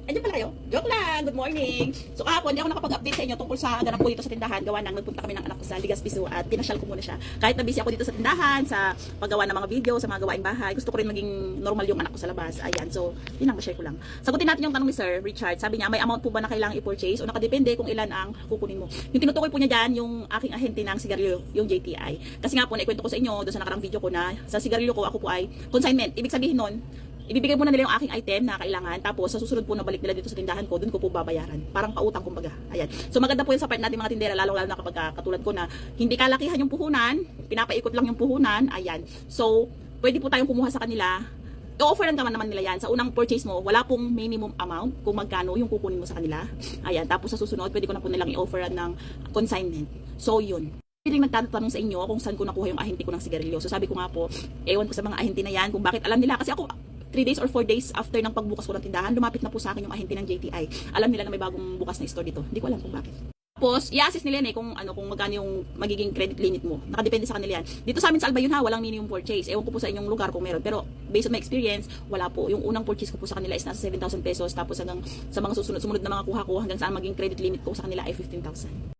Andiyan pala kayo? Joke lang, good morning. So kahapon, hindi ako nakapag-update sa inyo tungkol sa ganap ko dito sa tindahan. Gawa nang nagpunta kami ng anak ko sa Ligas Piso at pinasyal ko muna siya. Kahit na busy ako dito sa tindahan, sa paggawa ng mga video, sa mga gawaing bahay, gusto ko rin maging normal yung anak ko sa labas. Ayan, so yun lang, share ko lang. Sagutin natin yung tanong ni Sir Richard. Sabi niya, may amount po ba na kailangang i-purchase o nakadepende kung ilan ang kukunin mo? Yung tinutukoy po niya dyan, yung aking ahente ng sigarilyo, yung JTI. Kasi nga po, naikwento ko sa inyo doon sa nakarang video ko na sa sigarilyo ko, ako po ay consignment. Ibig sabihin nun, ibibigay muna nila yung aking item na kailangan, tapos sa susunod po na balik nila dito sa tindahan ko, dun ko po babayaran. Parang pautang kumbaga. Ayan. So maganda po yun sa part natin mga tindera, lalo na kapag katulad ko na hindi kalakihan yung puhunan, pinapaikot lang yung puhunan. Ayan. So pwede po tayong kumuha sa kanila. I-offer lang naman nila yan. Sa unang purchase mo, wala pong minimum amount kung magkano yung kukunin mo sa kanila. Ayan. Tapos sa susunod, pwede ko na po nilang i-offer ng consignment. So yun. Piling nagtatanong sa inyo kung saan ko nakuha yung ahente ko ng sigarilyo. So sabi ko nga po, ewan ko sa mga ahente na yan kung bakit alam nila. Kasi ako, 3 days or 4 days after ng pagbukas ko ng tindahan, lumapit na po sa akin yung ahente ng JTI. Alam nila na may bagong bukas na store dito. Hindi ko alam kung bakit. Tapos, i-assess nila yan kung magkano yung magiging credit limit mo. Nakadepende sa kanila yan. Dito sa amin sa Albayun walang minimum purchase. Ewan ko po sa inyong lugar kung meron. Pero, based on my experience, wala po. Yung unang purchase ko po sa kanila is nasa 7,000 pesos. Tapos hanggang sa mga sumunod na mga kuha ko, hanggang saan maging credit limit ko sa kanila ay 15,000.